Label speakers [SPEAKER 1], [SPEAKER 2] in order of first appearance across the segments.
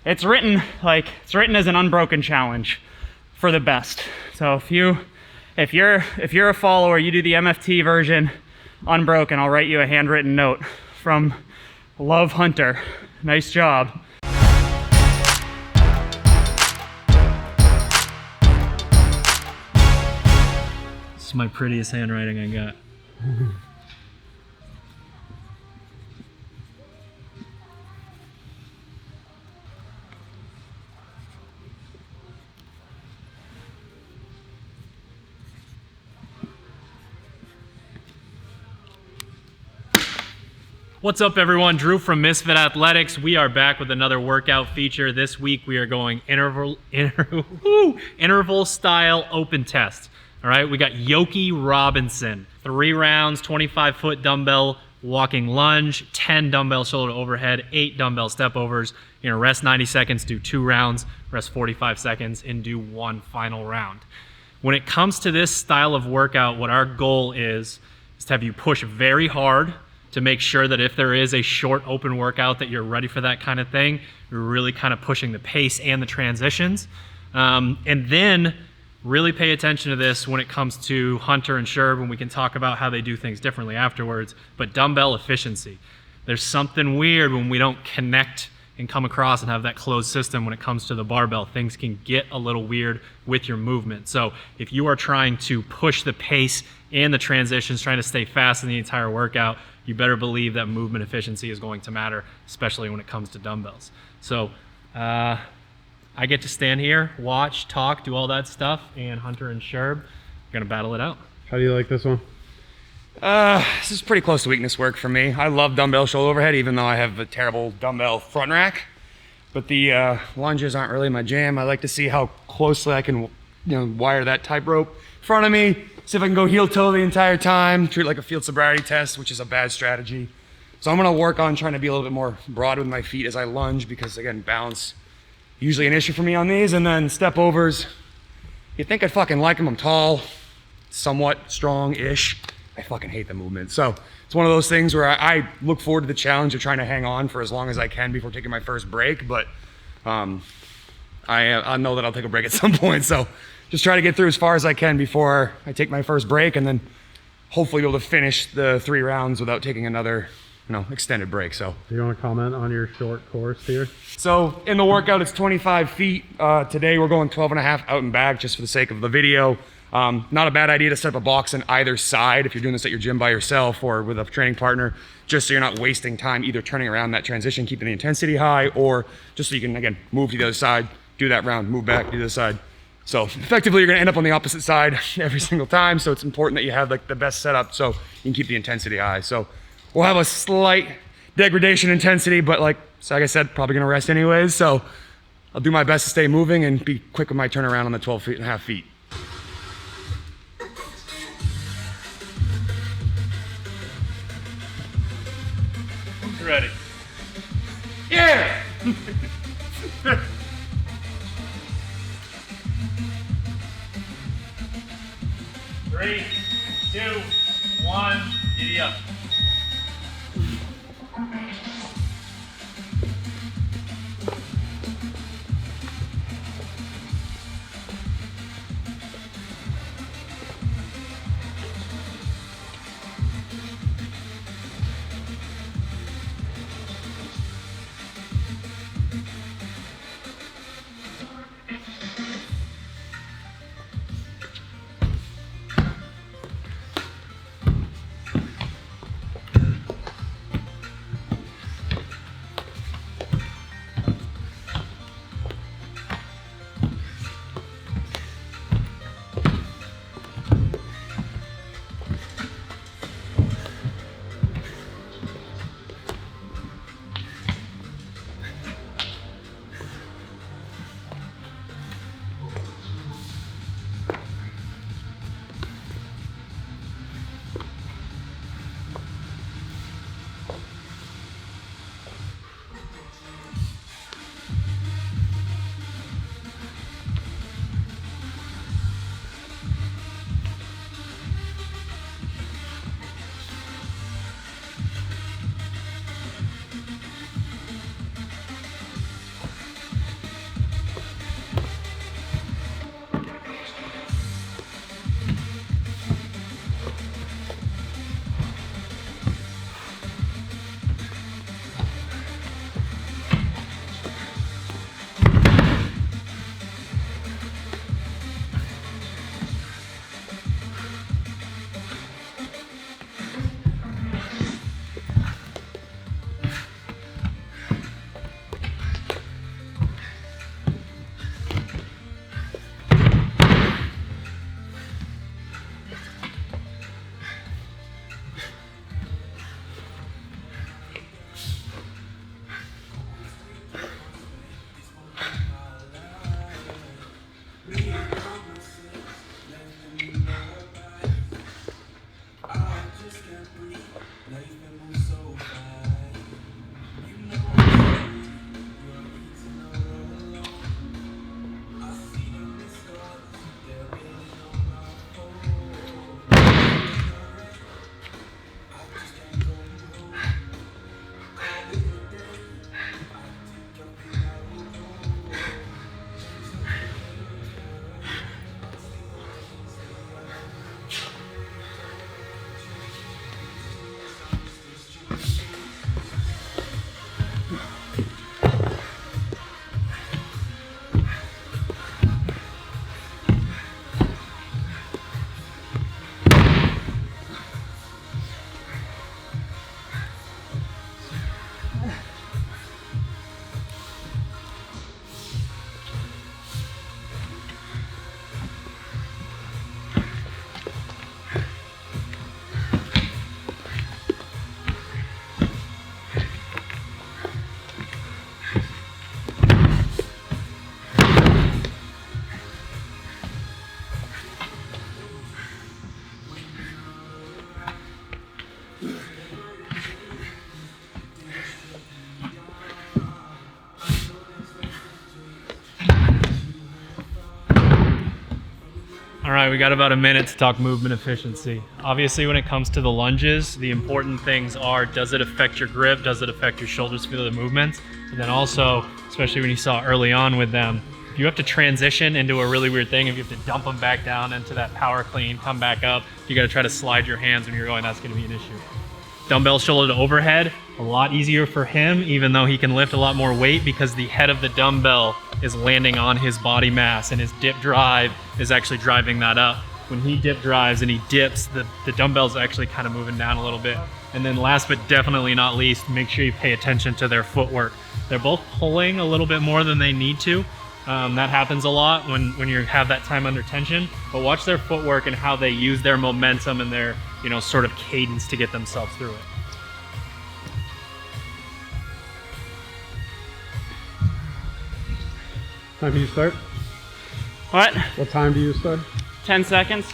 [SPEAKER 1] it's written as an unbroken challenge for the best. So if you're a follower, you do the MFT version, unbroken. I'll write you a handwritten note from Love Hunter. Nice job.
[SPEAKER 2] This is my prettiest handwriting I got. What's up everyone, Drew from Misfit Athletics. We are back with another workout feature. This week we are going interval style open test. All right, we got Yokey Robinson. 3 rounds, 25-foot dumbbell walking lunge, 10 dumbbell shoulder overhead, 8 dumbbell step overs. You're gonna rest 90 seconds, do 2 rounds, rest 45 seconds, and do 1 final round. When it comes to this style of workout, what our goal is to have you push very hard to make sure that if there is a short open workout that you're ready for that kind of thing. You're really kind of pushing the pace and the transitions. And then really pay attention to this when it comes to Hunter and Sherb, and we can talk about how they do things differently afterwards. But dumbbell efficiency. There's something weird when we don't connect and come across and have that closed system when it comes to the barbell. Things can get a little weird with your movement. So if you are trying to push the pace and the transitions, trying to stay fast in the entire workout, you better believe that movement efficiency is going to matter, especially when it comes to dumbbells. So I get to stand here, watch, talk, do all that stuff, and Hunter and Sherb are gonna battle it out.
[SPEAKER 3] How do you like this one?
[SPEAKER 4] This is pretty close to weakness work for me. I love dumbbell shoulder overhead, even though I have a terrible dumbbell front rack. But the lunges aren't really my jam. I like to see how closely I can, wire that tightrope in front of me. See if I can go heel toe the entire time. Treat it like a field sobriety test, which is a bad strategy. So I'm gonna work on trying to be a little bit more broad with my feet as I lunge, because again, balance usually an issue for me on these. And then step overs. You'd think I'd fucking like them. I'm tall, somewhat strong-ish. I fucking hate the movement. So it's one of those things where I look forward to the challenge of trying to hang on for as long as I can before taking my first break. But I know that I'll take a break at some point. So just try to get through as far as I can before I take my first break, and then hopefully be able to finish the 3 rounds without taking another, extended break. So
[SPEAKER 3] Do you want to comment on your short course here?
[SPEAKER 4] So in the workout, it's 25 feet. Today we're going 12 and a half out and back just for the sake of the video. Not a bad idea to set up a box on either side if you're doing this at your gym by yourself or with a training partner, just so you're not wasting time either turning around that transition, keeping the intensity high, or just so you can, again, move to the other side, do that round, move back, do the other side. So effectively, you're gonna end up on the opposite side every single time. So it's important that you have the best setup so you can keep the intensity high. So we'll have a slight degradation intensity, but like I said, probably gonna rest anyways. So I'll do my best to stay moving and be quick with my turnaround on the 12 and a half feet.
[SPEAKER 2] Who's ready?
[SPEAKER 4] Yeah!
[SPEAKER 2] 3, 2, 1, giddy up. All right, we got about a minute to talk movement efficiency. Obviously, when it comes to the lunges, the important things are, does it affect your grip? Does it affect your shoulder speed of the movements? And then also, especially when you saw early on with them, if you have to transition into a really weird thing, if you have to dump them back down into that power clean, come back up, you got to try to slide your hands when you're going, that's going to be an issue. Dumbbell shoulder to overhead, a lot easier for him, even though he can lift a lot more weight because the head of the dumbbell is landing on his body mass and his dip drive is actually driving that up. When he dip drives and he dips, the dumbbell's actually kind of moving down a little bit. And then last but definitely not least, make sure you pay attention to their footwork. They're both pulling a little bit more than they need to. That happens a lot when you have that time under tension, but watch their footwork and how they use their momentum and their, you know, sort of cadence to get themselves through it.
[SPEAKER 3] Time do you start?
[SPEAKER 1] What?
[SPEAKER 3] What time do you start?
[SPEAKER 1] 10 seconds.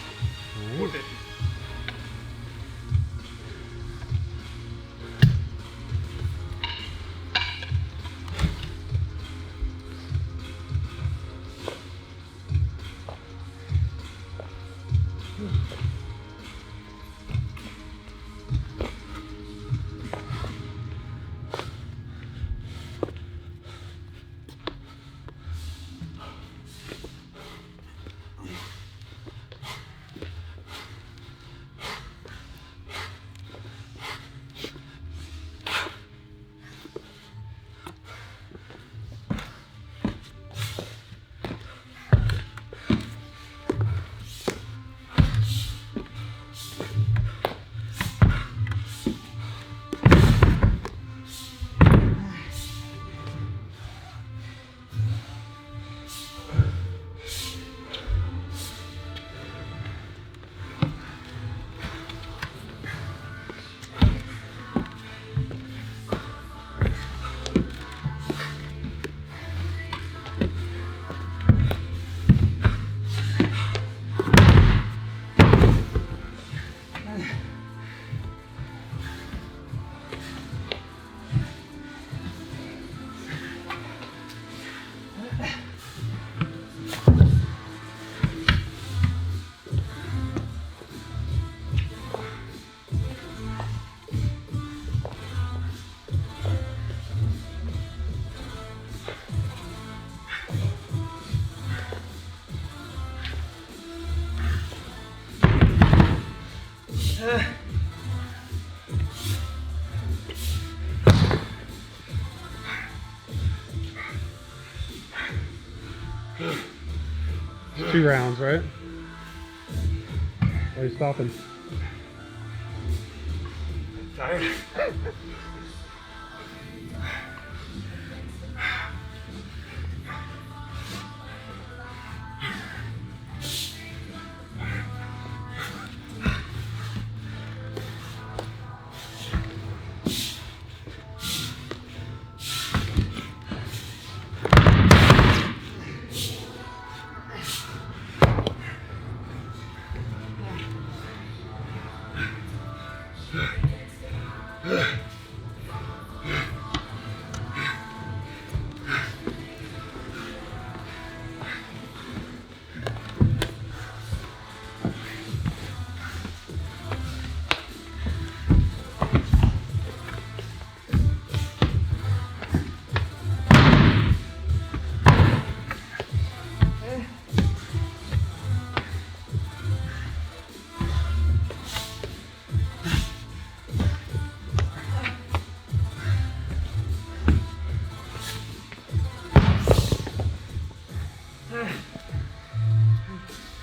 [SPEAKER 3] It's 2 rounds, right? Why are you stopping?
[SPEAKER 4] Tired?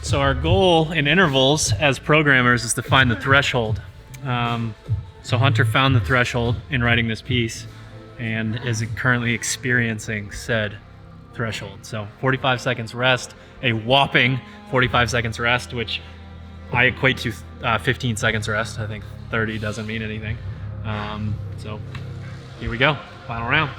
[SPEAKER 2] So our goal in intervals as programmers is to find the threshold. So Hunter found the threshold in writing this piece and is currently experiencing said threshold. So 45 seconds rest, a whopping 45 seconds rest, which I equate to 15 seconds rest. I think 30 doesn't mean anything. So here we go, final round.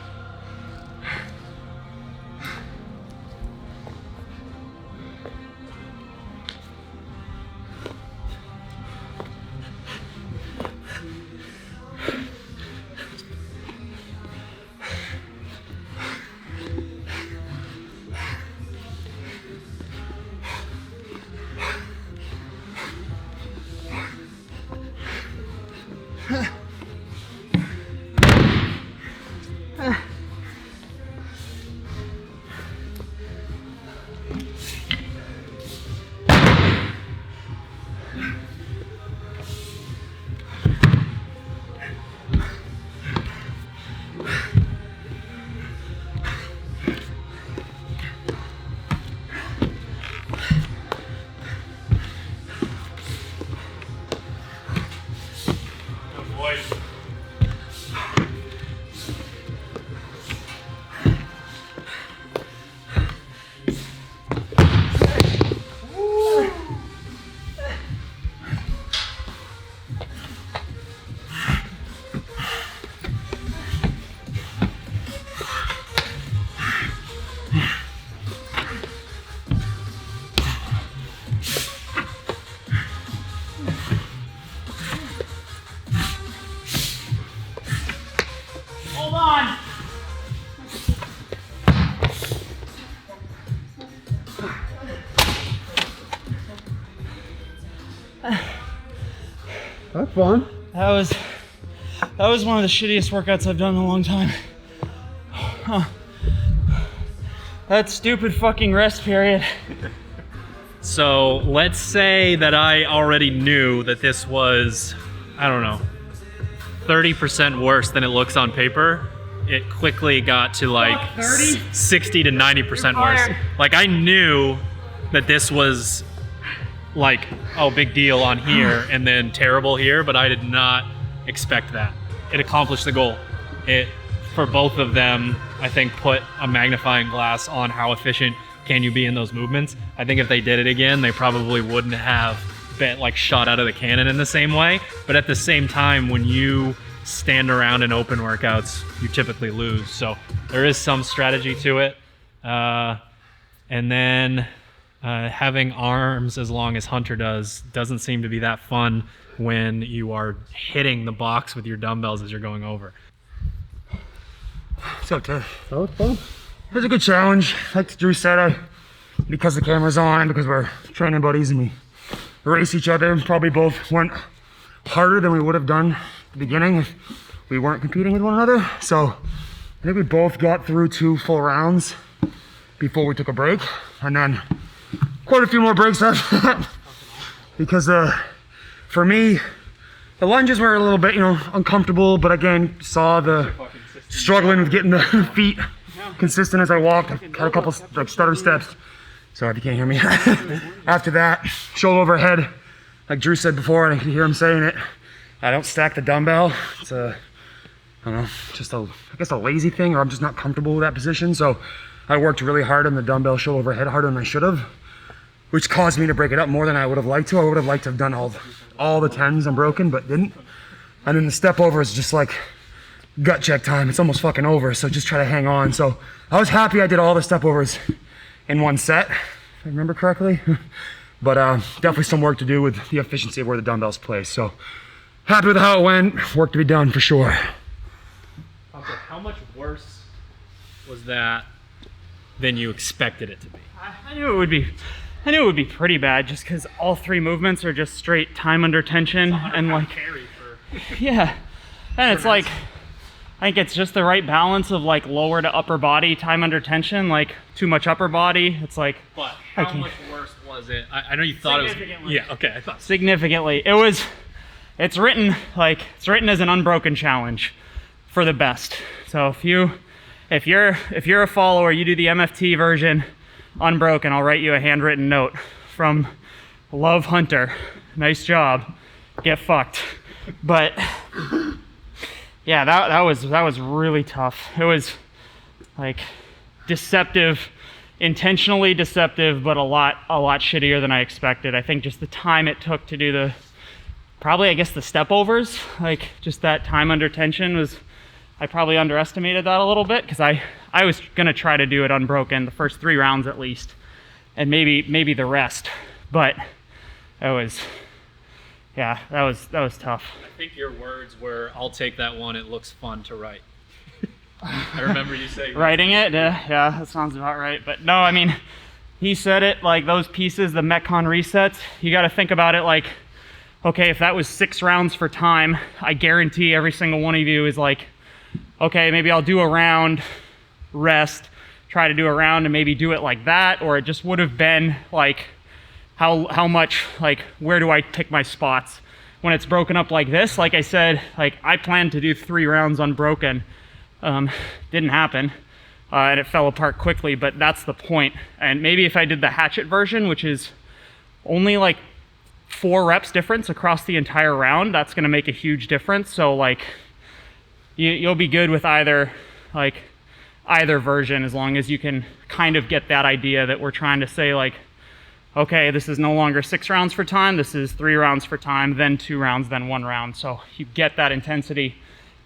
[SPEAKER 3] That's fun.
[SPEAKER 1] That was one of the shittiest workouts I've done in a long time. Huh. That stupid fucking rest period.
[SPEAKER 2] So let's say that I already knew that this was, I don't know, 30% worse than it looks on paper. It quickly got to like 60 to 90% worse. Like I knew that this was like, oh, big deal on here and then terrible here, but I did not expect that. It accomplished the goal. It, for both of them, I think put a magnifying glass on how efficient can you be in those movements. I think if they did it again, they probably wouldn't have been like shot out of the cannon in the same way. But at the same time, when you stand around in open workouts, you typically lose. So there is some strategy to it. And then having arms as long as Hunter doesn't seem to be that fun when you are hitting the box with your dumbbells as you're going over.
[SPEAKER 4] So tough.
[SPEAKER 3] That was fun.
[SPEAKER 4] It was a good challenge. Like Drew said, because the camera's on, because we're training buddies and we race each other, probably both went harder than we would have done at the beginning if we weren't competing with one another. So I think we both got through 2 full rounds before we took a break, and then quite a few more breaks after that. Because for me, the lunges were a little bit, uncomfortable, but again, saw the struggling with getting the feet consistent as I walked. I had a couple like stutter steps. Sorry if you can't hear me. After that, shoulder overhead, like Drew said before, and I could hear him saying it. I don't stack the dumbbell. It's I don't know, just I guess a lazy thing, or I'm just not comfortable with that position. So I worked really hard on the dumbbell shoulder overhead, harder than I should have, which caused me to break it up more than I would have liked to. I would have liked to have done all the 10s unbroken, but didn't. And then the step over is just like gut check time. It's almost fucking over, so just try to hang on. So I was happy I did all the step overs in one set, if I remember correctly. But definitely some work to do with the efficiency of where the dumbbells placed. So happy with how it went. Work to be done for sure.
[SPEAKER 2] Okay, how much worse was that than you expected it to be?
[SPEAKER 1] I knew it would be pretty bad, just because all 3 movements are just straight time under tension and like
[SPEAKER 2] carry for
[SPEAKER 1] yeah, and it's like I think it's just the right balance of like lower to upper body time under tension. Like too much upper body, it's like.
[SPEAKER 2] But how much worse was it? I know you thought it was. Yeah. Okay. I thought
[SPEAKER 1] significantly. It's written as an unbroken challenge for the best. So if you're a follower, you do the MFT version unbroken. I'll write you a handwritten note from Love Hunter. Nice job. Get fucked. But yeah, that was really tough. It was like deceptive, intentionally deceptive, but a lot shittier than I expected. I think just the time it took to do the step overs, like just that time under tension was, I probably underestimated that a little bit, because I was gonna try to do it unbroken the first 3 rounds at least, and maybe the rest, but that was tough.
[SPEAKER 2] I think your words were, "I'll take that one. It looks fun to write." I remember you saying
[SPEAKER 1] writing it. Yeah, that sounds about right. But no, I mean, he said it like those pieces, the Metcon resets. You got to think about it like, okay, if that was 6 rounds for time, I guarantee every single one of you is like, okay, maybe I'll do a round, rest, try to do a round, and maybe do it like that, or it just would have been like, how much, like, where do I pick my spots when it's broken up like this? Like I said, like I planned to do 3 rounds unbroken. Didn't happen, and it fell apart quickly, but that's the point. And maybe if I did the hatchet version, which is only like 4 reps difference across the entire round, that's gonna make a huge difference. So like you'll be good with either version, as long as you can kind of get that idea that we're trying to say like, okay, this is no longer 6 rounds for time, this is 3 rounds for time, then 2 rounds, then 1 round. So you get that intensity.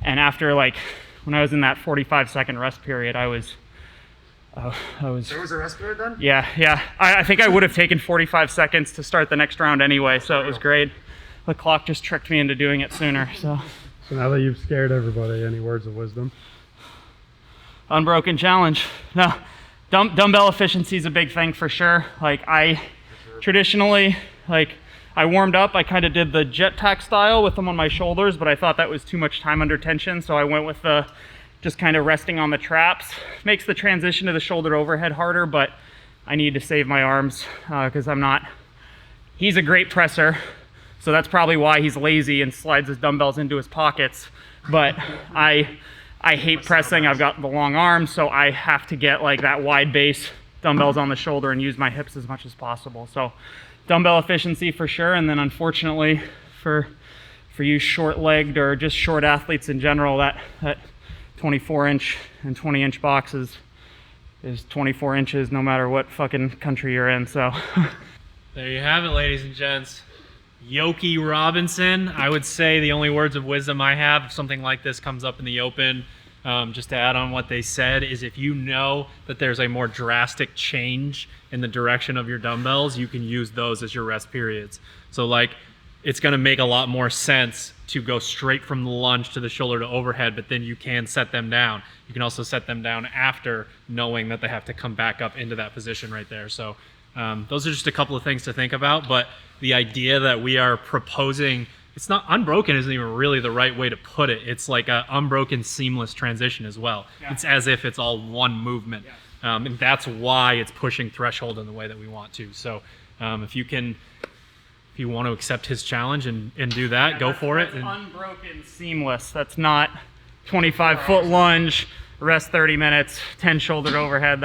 [SPEAKER 1] And after when I was in that 45-second rest period, I was.
[SPEAKER 4] There was a rest period then?
[SPEAKER 1] Yeah. I think I would have taken 45 seconds to start the next round anyway, so it was great. The clock just tricked me into doing it sooner, so.
[SPEAKER 3] So now that you've scared everybody, any words of wisdom?
[SPEAKER 1] Unbroken challenge. No, dumbbell efficiency is a big thing for sure. Like traditionally, like I warmed up. I kind of did the jet tack style with them on my shoulders, but I thought that was too much time under tension, so I went with the just kind of resting on the traps. Makes the transition to the shoulder overhead harder, but I need to save my arms because I'm not. He's a great presser, so that's probably why he's lazy and slides his dumbbells into his pockets. But I hate pressing. I've got the long arms, so I have to get like that wide base, dumbbells on the shoulder, and use my hips as much as possible. So dumbbell efficiency for sure, and then unfortunately for you short-legged or just short athletes in general, that 24-inch and 20-inch box is 24 inches no matter what fucking country you're in. So
[SPEAKER 2] there you have it, ladies and gents. Yokey Robinson. I would say the only words of wisdom I have if something like this comes up in the open, just to add on what they said, is if you know that there's a more drastic change in the direction of your dumbbells, you can use those as your rest periods. So like, it's gonna make a lot more sense to go straight from the lunge to the shoulder to overhead, but then you can set them down. You can also set them down after knowing that they have to come back up into that position right there. So those are just a couple of things to think about, but the idea that we are proposing, it's not, unbroken isn't even really the right way to put it. It's like an unbroken seamless transition as well. Yeah. It's as if it's all one movement. Yeah. And that's why it's pushing threshold in the way that we want to. So if you want to accept his challenge and do that, yeah, go for it.
[SPEAKER 1] Unbroken seamless. That's not 25-foot lunge, rest 30 minutes, 10 shoulder to overhead.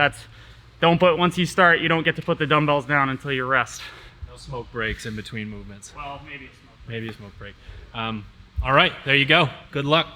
[SPEAKER 1] Once you start, you don't get to put the dumbbells down until you rest.
[SPEAKER 2] No smoke breaks in between movements.
[SPEAKER 1] Well, maybe a smoke break.
[SPEAKER 2] Maybe a smoke break. All right, there you go. Good luck.